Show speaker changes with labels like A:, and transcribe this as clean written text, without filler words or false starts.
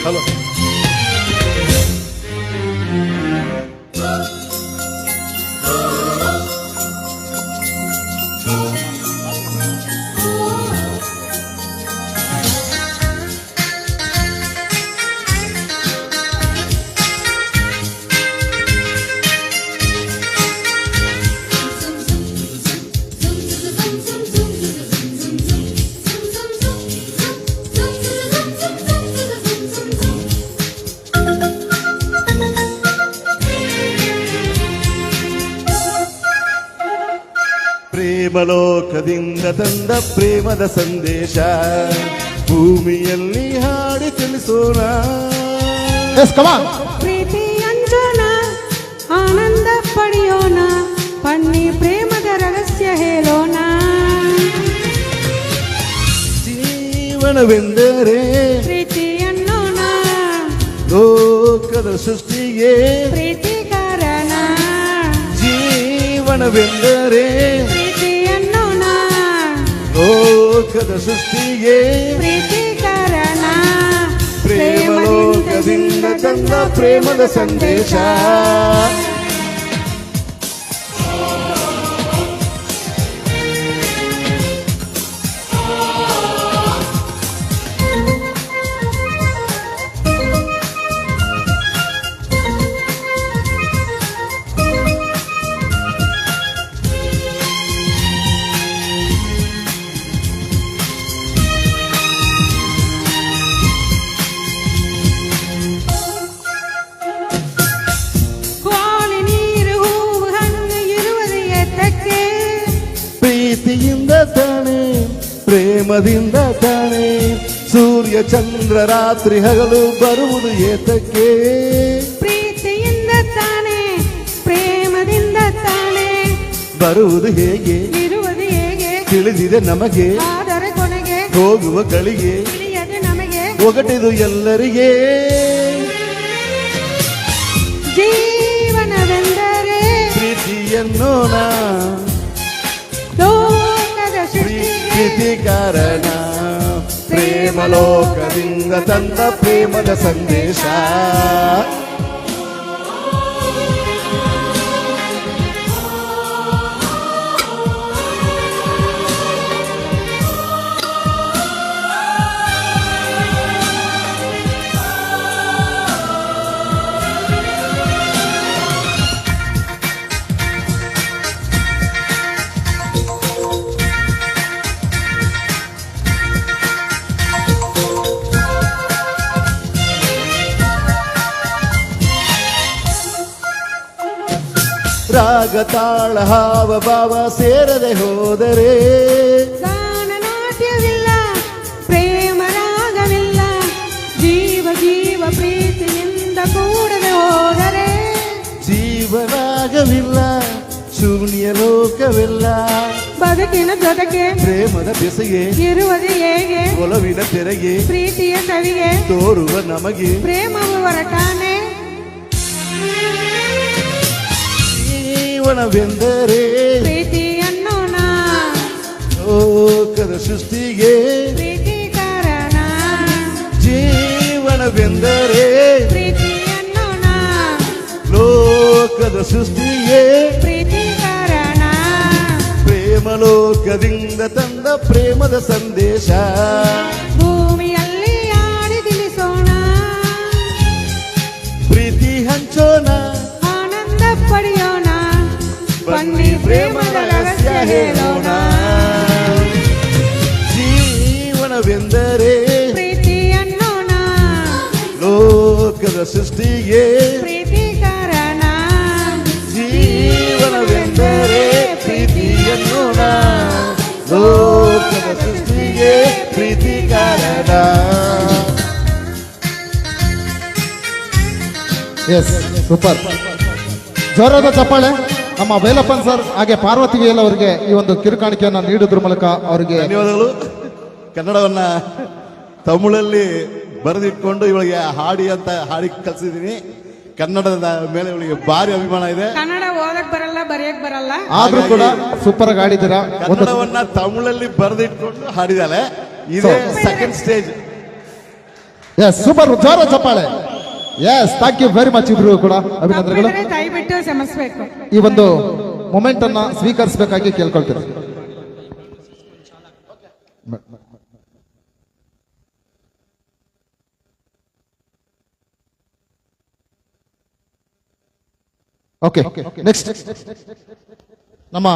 A: Hello. ಪ್ರೇಮಲೋಕದಿಂದ ತಂದ ಪ್ರೇಮದ ಸಂದೇಶ ಭೂಮಿಯಲ್ಲಿ ಹಾಡಿ ತಿಳಿಸೋಣ.
B: ಪ್ರೀತಿ ಹಂಚೋಣ, ಆನಂದ ಪಡೆಯೋಣ, ಪನ್ನಿ ಪ್ರೇಮದ ರಹಸ್ಯ ಹೇಳೋಣ.
A: ಜೀವನವೆಂದರೆ
B: ಪ್ರೀತಿ ಅನ್ನೋಣ,
A: ಲೋಕದ ಸೃಷ್ಟಿಗೆ
B: ಪ್ರೀತಿ ಕಾರಣ.
A: ಜೀವನವೆಂದರೆ
B: ಪ್ರೀತಿ ಅನ್ನೋಣ,
A: ಲೋಕದ ಸೃಷ್ಟಿಗೆ
B: ಪ್ರೀತಿ ಕಾರಣ.
A: ಪ್ರೇಮಲೋಕದಿಂದ ತಂದ ಪ್ರೇಮದ ಸಂದೇಶ. ಪ್ರೀತಿಯಿಂದ ತಾನೆ, ಪ್ರೇಮದಿಂದ ತಾನೆ, ಸೂರ್ಯ ಚಂದ್ರ ರಾತ್ರಿ ಹಗಲು ಬರುವುದು ಏತಕ್ಕೆ.
B: ಪ್ರೀತಿಯಿಂದ ತಾನೆ, ಪ್ರೇಮದಿಂದ ತಾನೆ,
A: ಬರುವುದು ಹೇಗೆ,
B: ಇರುವುದು ಹೇಗೆ,
A: ತಿಳಿದಿದೆ ನಮಗೆ,
B: ಆದರೆ ಕೊನೆಗೆ
A: ಹೋಗುವ ಗಳಿಗೆ
B: ತಿಳಿಯದೆ ನಮಗೆ.
A: ಒಗಟಿದು ಎಲ್ಲರಿಗೆ.
B: ಜೀವನವೆಂದರೆ
A: ಪ್ರೀತಿಯನ್ನೋಣ,
B: ಲೋಕದ ಸೃಷ್ಟಿಗೆ
A: ಪ್ರೀತಿ ಕಾರಣ. ಪ್ರೇಮಲೋಕದಿಂದ ತಂದ ಪ್ರೇಮದ ಸಂದೇಶ. ರಾಗ ತಾಳ ಹಾವ ಭಾವ ಸೇರದೆ ಹೋದರೆ
B: ಗಾನ ನಾಟ್ಯವಿಲ್ಲ, ಪ್ರೇಮ ರಾಗವಿಲ್ಲ. ಜೀವ ಜೀವ ಪ್ರೀತಿಯಿಂದ ಕೂಡದೆ ಹೋದರೆ
A: ಜೀವನಾಗವಿಲ್ಲ, ಶೂನ್ಯ ಲೋಕವಿಲ್ಲ.
B: ಬದುಕಿನ ಜೊತೆಗೆ
A: ಪ್ರೇಮದ ಬೆಸೆಗೆ
B: ಇರುವುದು ಹೇಗೆ,
A: ಒಲವಿನ ತೆರೆಗೆ
B: ಪ್ರೀತಿಯ ಸವಿಗೆ
A: ತೋರುವ ನಮಗೆ.
B: ಪ್ರೇಮವು ಹೊರಟಾನೆ.
A: ಜೀವನವೆಂದರೆ
B: ಪ್ರೀತಿ ಅನ್ನೋಣ,
A: ಲೋಕದ ಸೃಷ್ಟಿಗೆ
B: ಪ್ರೀತಿ ಕಾರಣ.
A: ಜೀವನವೆಂದರೆ
B: ಪ್ರೀತಿ ಅನ್ನೋಣ,
A: ಲೋಕದ ಸೃಷ್ಟಿಗೆ
B: ಪ್ರೀತಿ ಕಾರಣ.
A: ಪ್ರೇಮಲೋಕದಿಂದ ತಂದ ಪ್ರೇಮದ ಸಂದೇಶ.
B: ಭೂಮಿಯಲ್ಲಿ ಆಡಿ ತಿಳಿಸೋಣ,
A: ಪ್ರೀತಿ ಹಂಚೋಣ,
B: ಆನಂದ ಪಡೆಯೋಣ, ಬನ್ನಿ ಪ್ರೇಮದ ರಹಸ್ಯ ಹೇಳೋಣ.
A: ಜೀವನವೆಂದರೆ
B: ಪ್ರೀತಿ ಅನ್ನೋಣ,
A: ಲೋಕದ ಸೃಷ್ಟಿಗೆ
B: ಪ್ರೀತಿ ಕಾರಣ.
A: ಜೀವನವೆಂದರೆ ಪ್ರೀತಿಯನ್ನೋಣ, ಲೋಕದ ಸೃಷ್ಟಿಗೆ ಪ್ರೀತಿ ಕಾರಣ.
C: Yes, super. ಜೋರಾದ ಚಪ್ಪಾಳೆ ನಮ್ಮ ವೇಲಪ್ಪನ್ ಸರ್ ಹಾಗೆ ಪಾರ್ವತಿ ವೇಲ್ ಅವರಿಗೆ ಈ ಒಂದು ಕಿರುಕಾಣಿಕೆಯನ್ನು ನೀಡುವುದ್ರ ಮೂಲಕ ಅವರಿಗೆ
A: ಧನ್ಯವಾದಗಳು. ಕನ್ನಡವನ್ನ ತಮಿಳಲ್ಲಿ ಬರೆದಿಟ್ಕೊಂಡು ಇವಳಿಗೆ ಹಾಡಿ ಅಂತ ಹಾಡಿ ಕಲ್ಸಿದೀನಿ. ಕನ್ನಡದ ಮೇಲೆ ಇವಳಿಗೆ ಭಾರಿ ಅಭಿಮಾನ ಇದೆ.
B: ಕನ್ನಡ ಓದಕ್ ಬರಲ್ಲ, ಬರೆಯಕ್ ಬರಲ್ಲ,
C: ಆದ್ರೂ ಕೂಡ ಸೂಪರ್ ಆಗಿ ಆಡಿದ್ದೀರಾ.
A: ಕನ್ನಡವನ್ನ ತಮಿಳಲ್ಲಿ ಬರೆದಿಟ್ಕೊಂಡು ಹಾಡಿದಾಳೆ. ಇದೇ ಸೆಕೆಂಡ್ ಸ್ಟೇಜ್.
C: ಎಸ್ ಸೂಪರ್ ಜೋರ ಚಪ್ಪಾಳೆ. Yes thank you very much ಇಬ್ರು ಕೂಡ ಅಭಿನಂದನೆಗಳು.
B: ತಪ್ಪಿದ್ರೆ ದಯವಿಟ್ಟು ಕ್ಷಮಿಸ್ಬೇಕು.
C: ಈ ಒಂದು ಮೊಮೆಂಟ್ ಅನ್ನ ಸ್ವೀಕರಿಸಬೇಕಾಗಿ ಕೇಳ್ಕೊಳ್ತೀನಿ. ಓಕೆ ನೆಕ್ಸ್ಟ್ ನಮ್ಮ